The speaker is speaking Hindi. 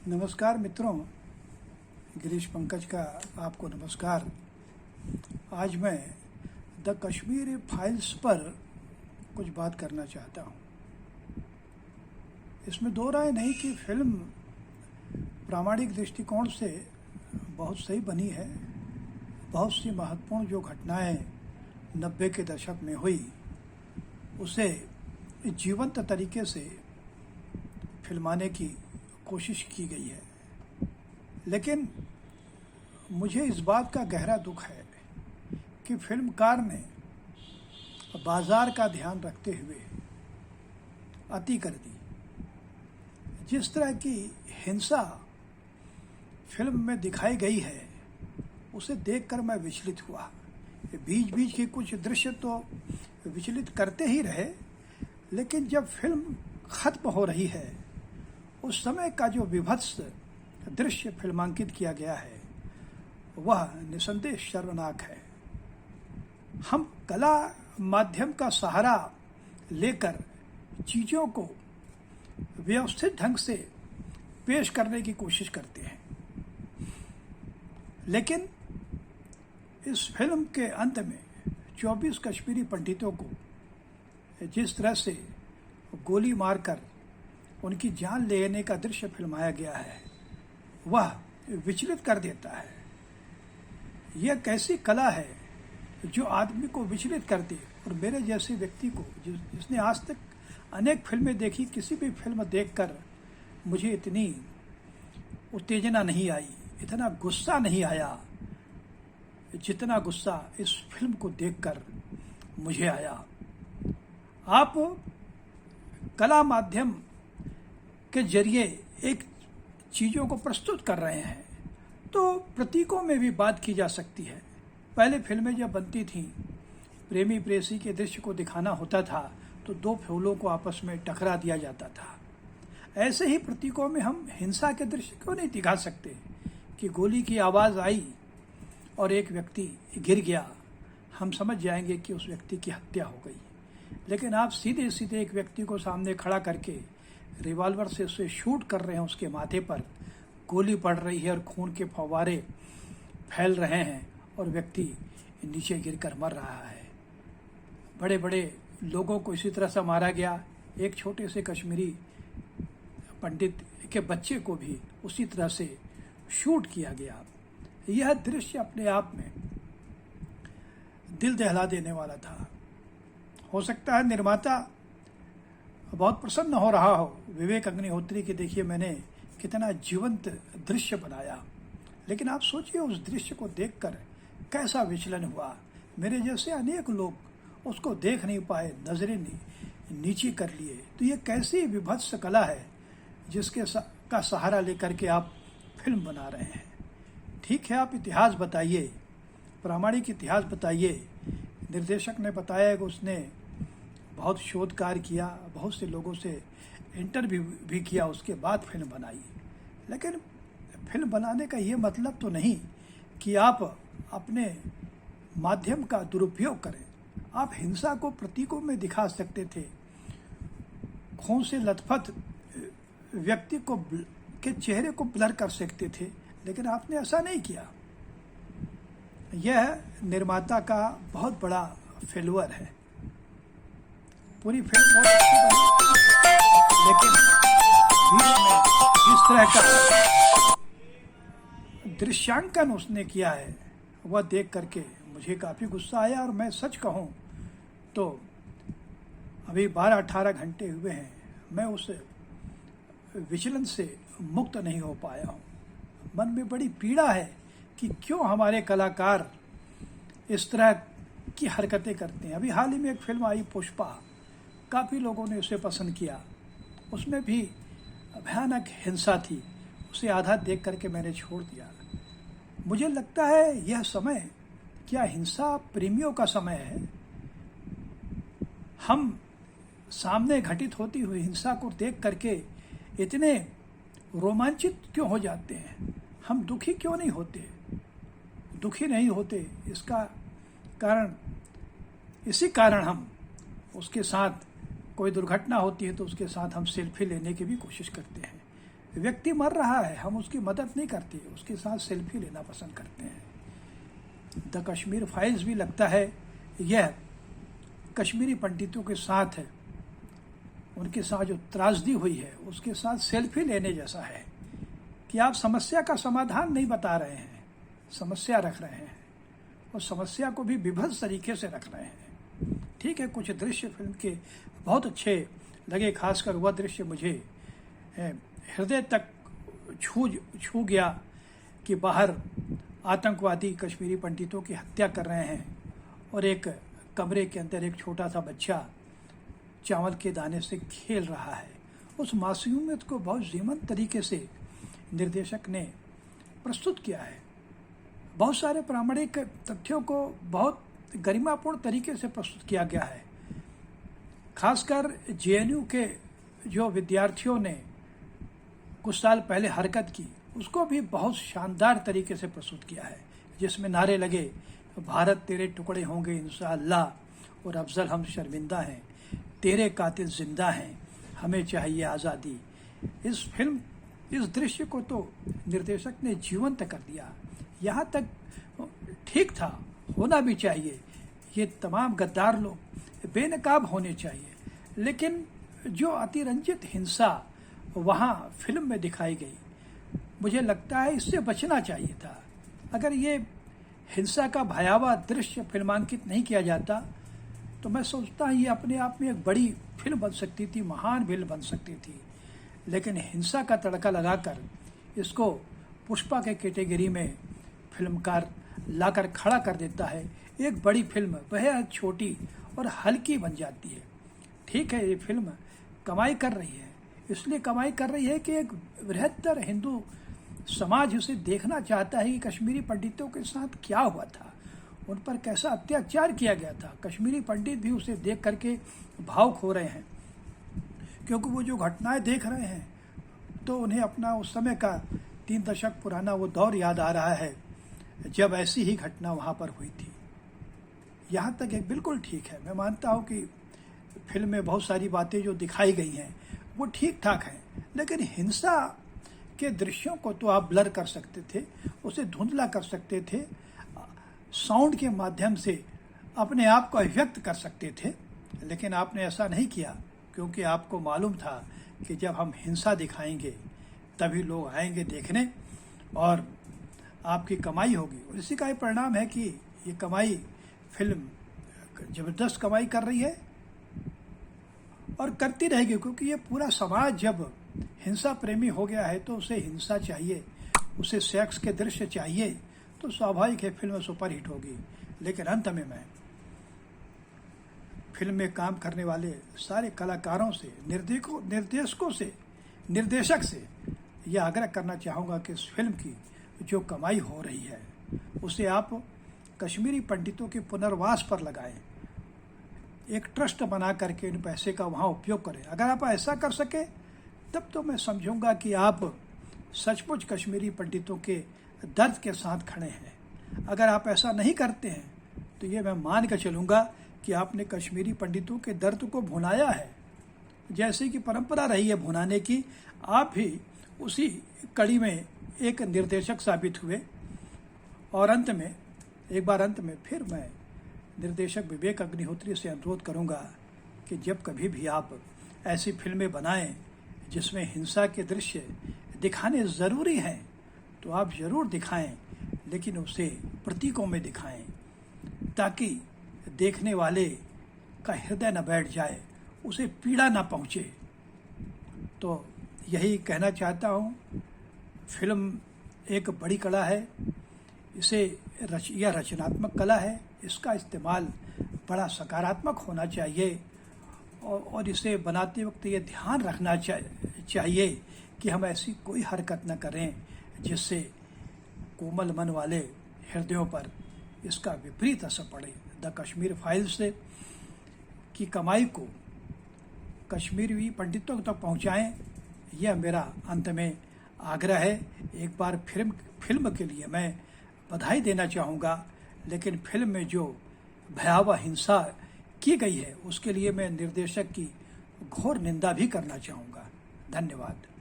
नमस्कार मित्रों, गिरीश पंकज का आपको नमस्कार। आज मैं द कश्मीर फाइल्स पर कुछ बात करना चाहता हूँ। इसमें दो राय नहीं कि फिल्म प्रामाणिक दृष्टिकोण से बहुत सही बनी है। बहुत सी महत्वपूर्ण जो घटनाएं 90 के दशक में हुई उसे जीवंत तरीके से फिल्माने की कोशिश की गई है, लेकिन मुझे इस बात का गहरा दुख है कि फिल्मकार ने बाजार का ध्यान रखते हुए अति कर दी। जिस तरह की हिंसा फिल्म में दिखाई गई है उसे देखकर मैं विचलित हुआ। बीच बीच के कुछ दृश्य तो विचलित करते ही रहे, लेकिन जब फिल्म खत्म हो रही है उस समय का जो विभत्स दृश्य फिल्मांकित किया गया है वह निसंदेह शर्मनाक है। हम कला माध्यम का सहारा लेकर चीज़ों को व्यवस्थित ढंग से पेश करने की कोशिश करते हैं, लेकिन इस फिल्म के अंत में 24 कश्मीरी पंडितों को जिस तरह से गोली मारकर उनकी जान लेने का दृश्य फिल्माया गया है वह विचलित कर देता है। यह कैसी कला है जो आदमी को विचलित कर दे। और मेरे जैसे व्यक्ति को जिसने आज तक अनेक फिल्में देखी, किसी भी फिल्म देखकर मुझे इतनी उत्तेजना नहीं आई, इतना गुस्सा नहीं आया जितना गुस्सा इस फिल्म को देखकर मुझे आया। आप कला माध्यम के जरिए एक चीज़ों को प्रस्तुत कर रहे हैं तो प्रतीकों में भी बात की जा सकती है। पहले फिल्में जब बनती थीं, प्रेमी प्रेयसी के दृश्य को दिखाना होता था तो दो फूलों को आपस में टकरा दिया जाता था। ऐसे ही प्रतीकों में हम हिंसा के दृश्य क्यों नहीं दिखा सकते कि गोली की आवाज़ आई और एक व्यक्ति गिर गया, हम समझ जाएंगे कि उस व्यक्ति की हत्या हो गई। लेकिन आप सीधे सीधे एक व्यक्ति को सामने खड़ा करके रिवॉल्वर से उसे शूट कर रहे हैं, उसके माथे पर गोली पड़ रही है और खून के फव्वारे फैल रहे हैं और व्यक्ति नीचे गिरकर मर रहा है। बड़े बड़े लोगों को इसी तरह से मारा गया। एक छोटे से कश्मीरी पंडित के बच्चे को भी उसी तरह से शूट किया गया। यह दृश्य अपने आप में दिल दहला देने वाला था। हो सकता है निर्माता बहुत प्रसन्न हो रहा हो विवेक अग्निहोत्री की, देखिए मैंने कितना जीवंत दृश्य बनाया, लेकिन आप सोचिए उस दृश्य को देखकर कैसा विचलन हुआ। मेरे जैसे अनेक लोग उसको देख नहीं पाए, नजरें नीची कर लिए। तो ये कैसी विभत्स कला है जिसके का सहारा लेकर के आप फिल्म बना रहे हैं। ठीक है, आप इतिहास बताइए, प्रामाणिक इतिहास बताइए। निर्देशक ने बताया कि उसने बहुत शोध कार्य किया, बहुत से लोगों से इंटरव्यू भी किया, उसके बाद फिल्म बनाई। लेकिन फिल्म बनाने का ये मतलब तो नहीं कि आप अपने माध्यम का दुरुपयोग करें। आप हिंसा को प्रतीकों में दिखा सकते थे, खून से लथपथ व्यक्ति को के चेहरे को ब्लर कर सकते थे, लेकिन आपने ऐसा नहीं किया। यह निर्माता का बहुत बड़ा फेल्यूर है। पूरी फिल्म बहुत अच्छी बनी, लेकिन बीच में जिस तरह का दृश्यांकन उसने किया है वह देख करके मुझे काफ़ी गुस्सा आया। और मैं सच कहूँ तो अभी 12-18 घंटे हुए हैं, मैं उस विचलन से मुक्त नहीं हो पाया हूँ। मन में बड़ी पीड़ा है कि क्यों हमारे कलाकार इस तरह की हरकतें करते हैं। अभी हाल ही में एक फिल्म आई पुष्पा, काफ़ी लोगों ने उसे पसंद किया। उसमें भी भयानक हिंसा थी, उसे आधा देख करके मैंने छोड़ दिया। मुझे लगता है यह समय क्या हिंसा प्रेमियों का समय है। हम सामने घटित होती हुई हिंसा को देख करके इतने रोमांचित क्यों हो जाते हैं। हम दुखी क्यों नहीं होते। दुखी नहीं होते इसका कारण, इसी कारण हम उसके साथ कोई दुर्घटना होती है तो उसके साथ हम सेल्फी लेने की भी कोशिश करते हैं। व्यक्ति मर रहा है, हम उसकी मदद नहीं करते, उसके साथ सेल्फी लेना पसंद करते हैं। द कश्मीर फाइल्स भी लगता है यह कश्मीरी पंडितों के साथ है, उनके साथ जो त्रासदी हुई है उसके साथ सेल्फी लेने जैसा है कि आप समस्या का समाधान नहीं बता रहे हैं, समस्या रख रहे हैं और समस्या को भी विभत्स तरीके से रख रहे हैं। ठीक है, कुछ दृश्य फिल्म के बहुत अच्छे लगे, खासकर वह दृश्य मुझे हृदय तक छू गया कि बाहर आतंकवादी कश्मीरी पंडितों की हत्या कर रहे हैं और एक कमरे के अंदर एक छोटा सा बच्चा चावल के दाने से खेल रहा है। उस मासूमियत को बहुत जीवंत तरीके से निर्देशक ने प्रस्तुत किया है। बहुत सारे प्रामाणिक तथ्यों को बहुत गरिमापूर्ण तरीके से प्रस्तुत किया गया है। खासकर जेएनयू के जो विद्यार्थियों ने कुछ साल पहले हरकत की, उसको भी बहुत शानदार तरीके से प्रस्तुत किया है, जिसमें नारे लगे, भारत तेरे टुकड़े होंगे इंशाअल्लाह और अफजल हम शर्मिंदा हैं, तेरे कातिल जिंदा हैं, हमें चाहिए आज़ादी। इस दृश्य को तो निर्देशक ने जीवंत कर दिया। यहाँ तक ठीक था, होना भी चाहिए, ये तमाम गद्दार लोग बेनकाब होने चाहिए, लेकिन जो अतिरंजित हिंसा वहाँ फिल्म में दिखाई गई, मुझे लगता है इससे बचना चाहिए था। अगर ये हिंसा का भयावह दृश्य फिल्मांकित नहीं किया जाता तो मैं सोचता हूँ ये अपने आप में एक बड़ी फिल्म बन सकती थी, महान फिल्म बन सकती थी। लेकिन हिंसा का तड़का लगाकर इसको पुष्पा के कैटेगरी में फिल्मकार लाकर खड़ा कर देता है। एक बड़ी फिल्म बेहद छोटी और हल्की बन जाती है। ठीक है, ये फिल्म कमाई कर रही है, इसलिए कमाई कर रही है कि एक बृहत्तर हिंदू समाज उसे देखना चाहता है कि कश्मीरी पंडितों के साथ क्या हुआ था, उन पर कैसा अत्याचार किया गया था। कश्मीरी पंडित भी उसे देख करके भावुक हो रहे हैं, क्योंकि वो जो घटनाएं देख रहे हैं तो उन्हें अपना उस समय का 3 दशक पुराना वो दौर याद आ रहा है जब ऐसी ही घटना वहाँ पर हुई थी। यहाँ तक एक बिल्कुल ठीक है, मैं मानता हूँ कि फिल्म में बहुत सारी बातें जो दिखाई गई हैं वो ठीक ठाक हैं, लेकिन हिंसा के दृश्यों को तो आप ब्लर कर सकते थे, उसे धुंधला कर सकते थे, साउंड के माध्यम से अपने आप को अभिव्यक्त कर सकते थे, लेकिन आपने ऐसा नहीं किया, क्योंकि आपको मालूम था कि जब हम हिंसा दिखाएंगे तभी लोग आएंगे देखने और आपकी कमाई होगी। और इसी का ही परिणाम है कि ये कमाई, फिल्म ज़बरदस्त कमाई कर रही है और करती रहेगी, क्योंकि ये पूरा समाज जब हिंसा प्रेमी हो गया है तो उसे हिंसा चाहिए, उसे सेक्स के दृश्य चाहिए, तो स्वाभाविक है फिल्म सुपरहिट होगी। लेकिन अंत में मैं फिल्म में काम करने वाले सारे कलाकारों से, निर्देशकों से, निर्देशक से यह आग्रह करना चाहूँगा कि इस फिल्म की जो कमाई हो रही है उसे आप कश्मीरी पंडितों के पुनर्वास पर लगाएं, एक ट्रस्ट बना करके इन पैसे का वहाँ उपयोग करें। अगर आप ऐसा कर सके तब तो मैं समझूंगा कि आप सचमुच कश्मीरी पंडितों के दर्द के साथ खड़े हैं। अगर आप ऐसा नहीं करते हैं तो ये मैं मान कर चलूँगा कि आपने कश्मीरी पंडितों के दर्द को भुनाया है, जैसे कि परंपरा रही है भुनाने की। आप भी उसी कड़ी में एक निर्देशक साबित हुए। और अंत में फिर मैं निर्देशक विवेक अग्निहोत्री से अनुरोध करूंगा कि जब कभी भी आप ऐसी फिल्में बनाएं जिसमें हिंसा के दृश्य दिखाने ज़रूरी हैं तो आप ज़रूर दिखाएं, लेकिन उसे प्रतीकों में दिखाएं ताकि देखने वाले का हृदय न बैठ जाए, उसे पीड़ा न पहुंचे। तो यही कहना चाहता हूं, फिल्म एक बड़ी कला है, यह रचनात्मक कला है, इसका इस्तेमाल बड़ा सकारात्मक होना चाहिए और इसे बनाते वक्त ये ध्यान रखना चाहिए कि हम ऐसी कोई हरकत न करें जिससे कोमल मन वाले हृदयों पर इसका विपरीत असर पड़े। द कश्मीर फाइल्स से की कमाई को कश्मीरी पंडितों तक पहुंचाएं, यह मेरा अंत में आग्रह है। एक बार फिल्म के लिए मैं बधाई देना चाहूँगा, लेकिन फिल्म में जो भयावह हिंसा की गई है उसके लिए मैं निर्देशक की घोर निंदा भी करना चाहूँगा। धन्यवाद।